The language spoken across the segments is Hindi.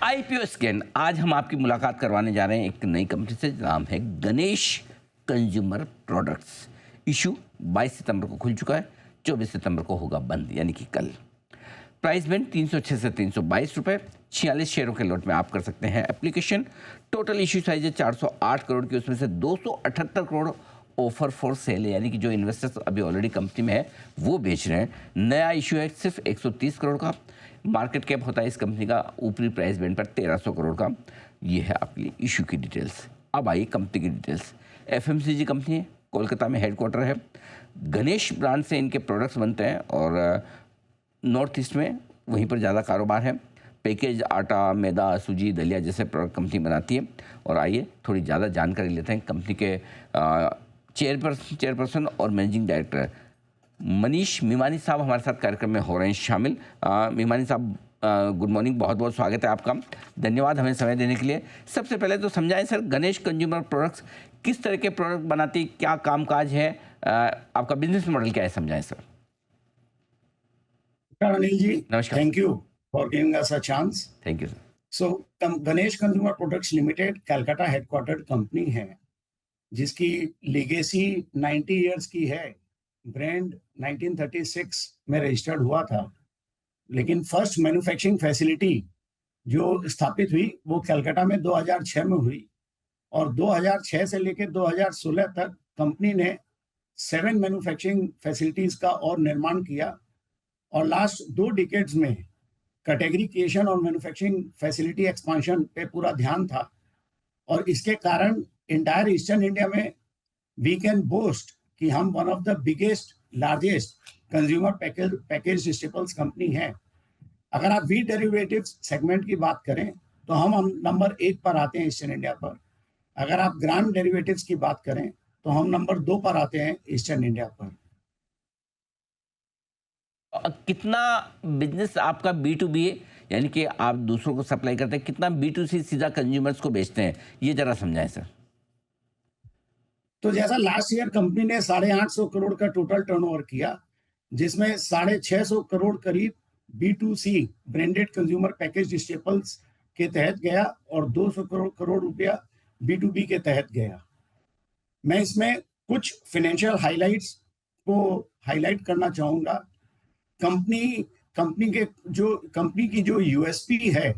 IPO scan. आज हम आपकी मुलाकात करवाने जा रहे हैं एक नई कंपनी से, नाम है गणेश कंज्यूमर प्रोडक्ट्स। इशू 22 सितंबर को खुल चुका है, 24 सितंबर को होगा बंद, यानी कि कल। प्राइस बैंड 306 से 322 रुपये। 46 शेयरों के लॉट में आप कर सकते हैं एप्लीकेशन। टोटल इशू साइज है 408 करोड़ की, उसमें से 278 करोड़ ऑफर फॉर सेल है, यानी कि जो इन्वेस्टर्स अभी ऑलरेडी कंपनी में है वो बेच रहे हैं। नया इशू है सिर्फ 130 करोड़ का। मार्केट कैप होता है इस कंपनी का ऊपरी प्राइस बैंड पर 1300 करोड़ का। ये है आपके लिए इशू की डिटेल्स। अब आइए कंपनी की डिटेल्स। एफएमसीजी कंपनी है, कोलकाता में हेडक्वार्टर है। गणेश ब्रांड से इनके प्रोडक्ट्स बनते हैं और नॉर्थ ईस्ट में वहीं पर ज़्यादा कारोबार है। पैकेज आटा, मैदा, सूजी, दलिया जैसे प्रोडक्ट कंपनी बनाती है। और आइए थोड़ी ज़्यादा जानकारी लेते हैं कंपनी के चेयरपर्सन और मैनेजिंग डायरेक्टर मनीष मीमानी साहब हमारे साथ कार्यक्रम में हो रहे हैं शामिल। मीमानी साहब, गुड मॉर्निंग, बहुत बहुत स्वागत है आपका। धन्यवाद हमें समय देने के लिए। सबसे पहले तो समझाएं सर, गणेश कंज्यूमर प्रोडक्ट्स किस तरह के प्रोडक्ट बनाती, क्या कामकाज है, आपका बिजनेस मॉडल क्या है, समझाएं सर। अनिल जी, नमस्कार। Thank you for giving us a chance. Thank you sir. So Ganesh consumer products limited Calcutta headquartered company है, जिसकी लेगेसी 90 इयर्स की है। ब्रांड 1936 में रजिस्टर्ड हुआ था, लेकिन फर्स्ट मैन्युफैक्चरिंग फैसिलिटी जो स्थापित हुई वो कलकत्ता में 2006 में हुई। और 2006 से लेकर 2016 तक कंपनी ने 7 मैन्युफैक्चरिंग फैसिलिटीज का और निर्माण किया। और लास्ट 2 डिकेड्स में कैटेगरी क्रिएशन और मैन्युफैक्चरिंग फैसिलिटी एक्सपांशन पे पूरा ध्यान था। और इसके कारण इंटायर ईस्टर्न इंडिया में वी कैन बोस्ट कि हम one of the biggest largest consumer package staples company है। अगर आप वीट डेरिवेटिव्स सेगमेंट की बात करें तो हम नंबर 1 पर आते हैं ईस्टर्न इंडिया पर। अगर आप ग्राम डेरिवेटिव्स की बात करें तो हम नंबर 2 पर आते हैं ईस्टर्न इंडिया पर। कितना बिजनेस आपका B2B है, यानी कि आप दूसरों को सप्लाई करते हैं, कितना B2C सीधा कंज्यूमर्स को बेचते हैं, ये जरा समझाएं सर। तो जैसा लास्ट ईयर कंपनी ने 850 करोड़ का टोटल टर्नओवर किया, जिसमें 650 करोड़ करीब B2C branded consumer package staples के तहत गया और 200 करोड़ रुपया B2B के तहत गया। मैं इसमें कुछ फाइनेंशियल हाइलाइट्स को हाईलाइट करना चाहूंगा। कंपनी की जो यूएसपी है,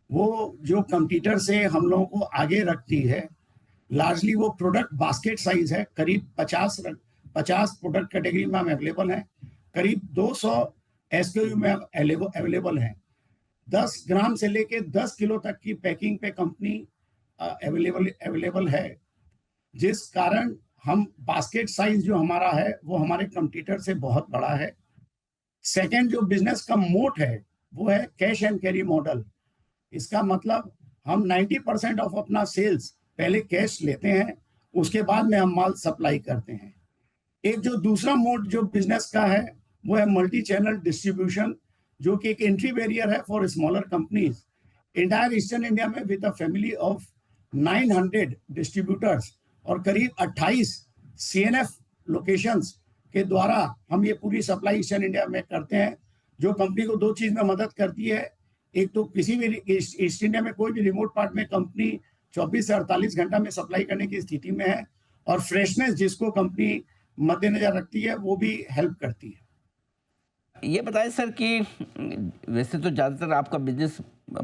वो जो कंपटीटर से हम लोगों को आगे रखती है, लार्जली वो प्रोडक्ट बास्केट साइज है। करीब 50 प्रोडक्ट कैटेगरी में हम अवेलेबल हैं। करीब 200 एसक्यूयू में अवेलेबल हैं। 10 ग्राम से लेके 10 किलो तक की पैकिंग पे कंपनी अवेलेबल है, जिस कारण हम बास्केट साइज जो हमारा है वो हमारे कंपटीटर से बहुत बड़ा है। सेकेंड, जो बिजनेस का मोट है वो है कैश एंड कैरी मॉडल। इसका मतलब हम 90% ऑफ अपना सेल्स पहले कैश लेते हैं, उसके बाद में हम माल सप्लाई करते हैं। एक जो दूसरा मोड जो बिजनेस का है वो है मल्टी चैनल डिस्ट्रीब्यूशन, जो कि एक एंट्री बैरियर है for smaller companies. Entire eastern India में with a family of 900 distributors और करीब 28 CNF लोकेशंस के द्वारा हम ये पूरी सप्लाई ईस्टर्न इंडिया में करते हैं, जो कंपनी को 2 चीज में मदद करती है। एक तो किसी भी ईस्ट इंडिया में कोई भी रिमोट पार्ट में कंपनी 24 से 48 घंटा में सप्लाई करने की स्थिति में है, और फ्रेशनेस जिसको कंपनी मद्देनजर रखती है वो भी हेल्प करती है। ये बताएं सर कि वैसे तो ज़्यादातर आपका बिजनेस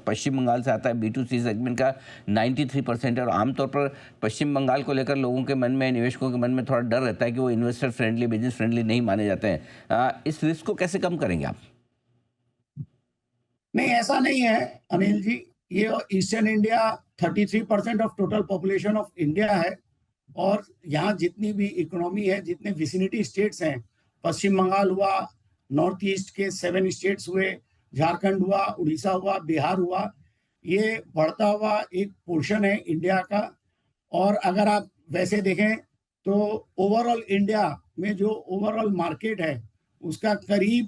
पश्चिम बंगाल से आता है, B2C सेगमेंट का 93% है। और आमतौर पर पश्चिम बंगाल को लेकर लोगों के मन में, निवेशकों के मन में थोड़ा डर रहता है कि वो इन्वेस्टर फ्रेंडली, बिजनेस फ्रेंडली नहीं माने जाते हैं। इस रिस्क को कैसे कम करेंगे आप? नहीं, ऐसा नहीं है अनिल जी। ये eastern India 33% of total population of India है, और यहाँ जितनी भी इकोनॉमी है, जितने विसिनिटी स्टेट्स हैं, पश्चिम बंगाल हुआ, नॉर्थ ईस्ट के 7 स्टेट्स हुए, झारखंड हुआ, उड़ीसा हुआ, बिहार हुआ, ये बढ़ता हुआ एक पोर्शन है इंडिया का। और अगर आप वैसे देखें तो ओवरऑल इंडिया में जो ओवरऑल मार्केट है उसका करीब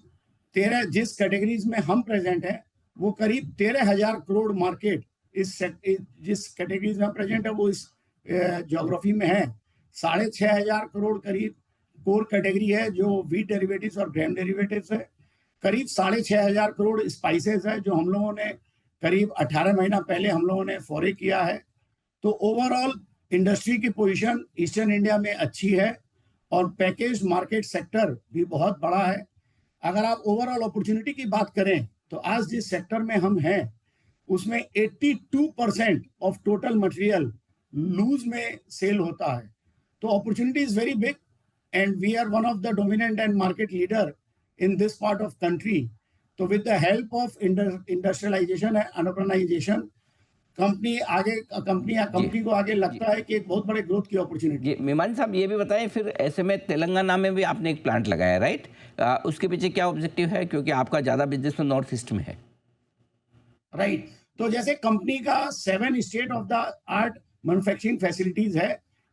13, जिस कैटेगरीज में हम प्रेजेंट हैं वो करीब 13,000 करोड़ मार्केट जिस कैटेगरीज में प्रेजेंट है वो इस ज्योग्राफी में है। 6,500 करोड़ करीब कोर कैटेगरी है जो वीट डेरिवेटिव्स और ग्रेन डेरिवेटिव्स है। करीब 6,500 करोड़ स्पाइसेस है जो हम लोगों ने करीब 18 महीना पहले हम लोगों ने फॉरे किया है। तो ओवरऑल इंडस्ट्री की पोजीशन ईस्टर्न इंडिया में अच्छी है और पैकेज मार्केट सेक्टर भी बहुत बड़ा है। अगर आप ओवरऑल अपॉर्चुनिटी की बात करें तो आज जिस सेक्टर में हम हैं उसमें 82% ऑफ टोटल मटेरियल लूज में सेल होता है। तो opportunity is very big and we are one of the dominant and market leader in this part of country. तो with the help of industrialisation and urbanisation जी कंपनी को आगे जी लगता है कि एक बहुत बड़े ग्रोथ की अपॉर्चुनिटी। जी मेमानी साहब, ये भी बताएं फिर ऐसे में तेलंगाना में भी आपने एक प्लांट लगाया, राइट? उसके पीछे क्या ऑब्जेक्टिव है, क्योंकि आपका ज़्यादा बिजनेस तो नॉर्थ ईस्ट में है। राइट। तो जैसे कंपनी का 7 state of the art manufacturing facilities है,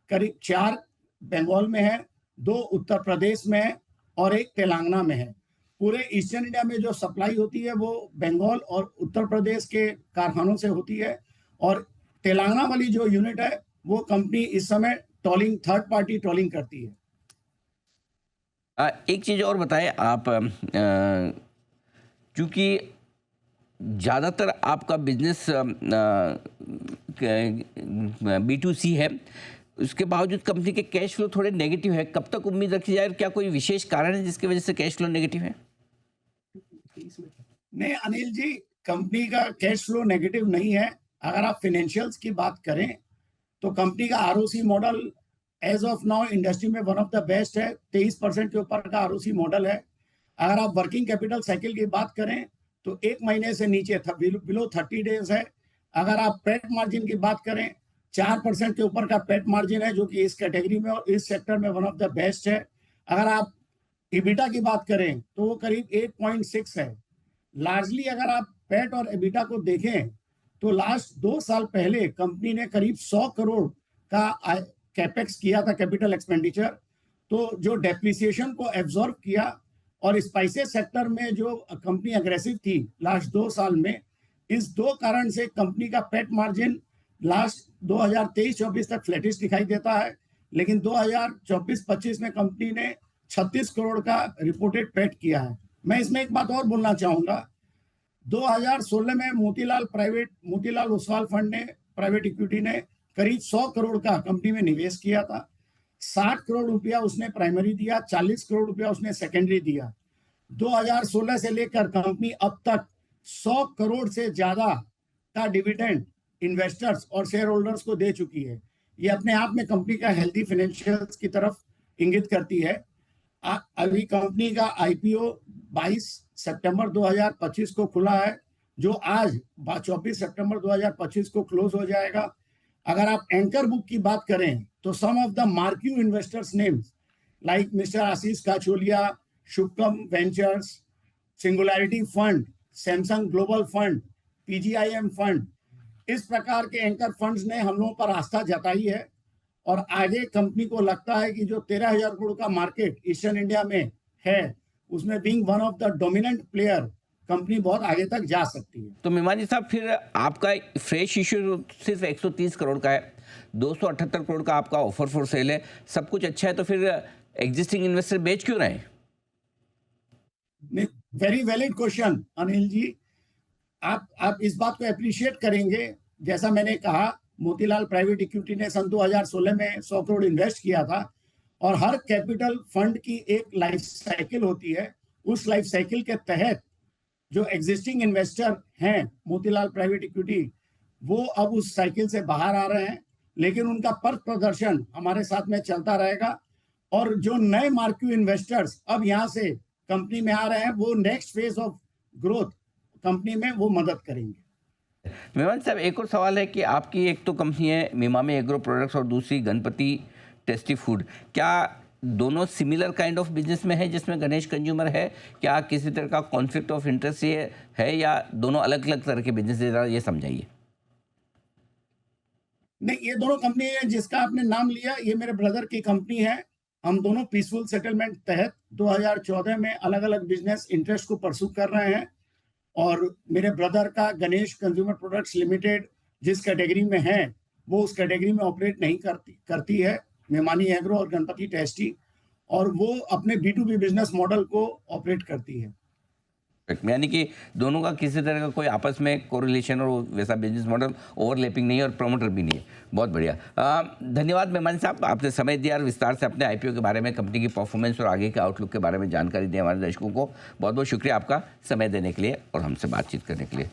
करीब 4 बंगाल में है, 2 उत्तर प्रदेश में है और 1 तेलंगाना में है। पूरे ईस्टर्न इंडिया में जो सप्लाई होती है वो बंगाल और उत्तर प्रदेश के कारखानों से होती है और तेलंगाना वाली जो यूनिट है वो कंपनी इस समय टॉलिंग, थर्ड पार्टी टॉलिंग करती है। एक चीज़ और बताएं आप, चूँकि ज़्यादातर आपका बिजनेस B2C है, उसके बावजूद कंपनी के कैश फ्लो थोड़े नेगेटिव है। कब तक उम्मीद रखी जाए? क्या कोई विशेष कारण है जिसकी वजह से कैश फ्लो नेगेटिव है? नहीं अनिल जी, कंपनी का कैश फ्लो नेगेटिव नहीं है। अगर आप फाइनेंशियल्स की बात करें तो कंपनी का ROC model as of now industry में वन ऑफ द बेस्ट है। 23% के ऊपर का आरओसी मॉडल है। अगर आप वर्किंग कैपिटल साइकिल की बात करें तो 1 महीने से नीचे बिलो 30 डेज है। अगर आप पेट मार्जिन की बात करें 4% के ऊपर का पेट मार्जिन है, जो कि इस कैटेगरी में और इस सेक्टर में वन ऑफ द बेस्ट है। अगर आप इबिटा की बात करें तो वो करीब 8.6 है। लार्जली अगर आप पेट और एबिटा को देखें तो लास्ट 2 साल पहले कंपनी ने करीब 100 करोड़ का कैपेक्स किया था, कैपिटल एक्सपेंडिचर। तो जो डेप्रिसिएशन को एब्जॉर्ब किया और स्पाइसेस सेक्टर में जो कंपनी अग्रेसिव थी लास्ट 2 साल में, इस 2 कारण से कंपनी का पेट मार्जिन लास्ट 2023-24 तक फ्लैटिश दिखाई देता है। लेकिन 2024-25 में कंपनी ने 36 करोड़ का रिपोर्टेड पेट किया है। मैं इसमें एक बात और बोलना चाहूंगा, 2016 में मोतीलाल ओसवाल फंड ने, प्राइवेट इक्विटी ने करीब 100 करोड़ का कंपनी में निवेश किया था। 60 करोड़ रुपया उसने प्राइमरी दिया, 40 करोड़ रुपया उसने सेकेंडरी दिया। 2016 से लेकर कंपनी अब तक 100 करोड़ से ज्यादा का डिविडेंड इन्वेस्टर्स और शेयर होल्डर्स को दे चुकी है। ये अपने आप में कंपनी का हेल्दी फाइनेंशियल्स की तरफ इंगित करती है। अभी कंपनी का आईपीओ 22 सितंबर 2025 को खुला है, जो आज 24 सितंबर 2025 को क्लोज हो जाएगा। अगर आप एंकर बुक की बात करें तो some of the marquee investors names like mister Ashish Kacholia, Shubhkam ventures, singularity fund, Samsung global fund, PGIM fund, इस प्रकार के एंकर फंड्स ने हम लोगों पर आस्था जताई है और आगे कंपनी को लगता है कि जो 13,000 करोड़ का मार्केट ईस्टर्न इंडिया में है उसमें being one of the dominant player company बहुत आगे तक जा सकती है। तो मेमानी साहब, फिर आपका फ्रेश इश्यू सिर्फ 130 करोड़ का है, 278 करोड़ का आपका ऑफर फॉर सेल है, सब कुछ अच्छा है, तो फिर एग्जिस्टिंग इन्वेस्टर बेच क्यों रहे? Very valid question Anil ji. आप इस बात को अप्रिशिएट करेंगे, जैसा मैंने कहा मोतीलाल प्राइवेट इक्विटी ने सन 2016 में 100 करोड़ इन्वेस्ट किया था और हर कैपिटल फंड की एक लाइफ साइकिल होती है। उस लाइफ साइकिल के तहत जो एग्जिस्टिंग इन्वेस्टर हैं मोतीलाल प्राइवेट इक्विटी, वो अब उस साइकिल से बाहर आ रहे हैं, लेकिन उनका पथ प्रदर्शन हमारे साथ में चलता रहेगा और जो नए मार्क्यू इन्वेस्टर्स अब यहाँ से कंपनी में आ रहे हैं वो next phase of growth company में वो मदद करेंगे। मेमानी साहब, एक और सवाल है कि आपकी एक तो कंपनी है मिमामी एग्रो प्रोडक्ट्स और दूसरी गणपति टेस्टी फूड, क्या दोनों सिमिलर काइंड ऑफ बिजनेस में है जिसमें गणेश कंज्यूमर है? क्या किसी तरह का कॉन्फ्लिक्ट ऑफ इंटरेस्ट ये है या दोनों अलग अलग तरह के बिजनेस है? ये समझाइए। नहीं, ये दोनों कंपनी है जिसका आपने नाम लिया, ये मेरे ब्रदर की कंपनी है। हम दोनों पीसफुल सेटलमेंट तहत 2014 में अलग अलग बिजनेस इंटरेस्ट को परसू कर रहे हैं और मेरे ब्रदर का गणेश कंज्यूमर प्रोडक्ट्स लिमिटेड जिस कैटेगरी में है वो उस कैटेगरी में ऑपरेट नहीं करती है, मेमानी एग्रो और गणपति टेस्टी, और वो अपने B2B बिजनेस मॉडल को ऑपरेट करती है। यानी कि दोनों का किसी तरह का कोई आपस में कोरिलेशन और वैसा बिजनेस मॉडल ओवरलैपिंग नहीं है और प्रमोटर भी नहीं है। बहुत बढ़िया। धन्यवाद मेहमान साहब, आपने समय दिया और विस्तार से अपने आईपीओ के बारे में, कंपनी की परफॉर्मेंस और आगे के आउटलुक के बारे में जानकारी दी हमारे दर्शकों को। बहुत बहुत शुक्रिया आपका समय देने के लिए और हमसे बातचीत करने के लिए।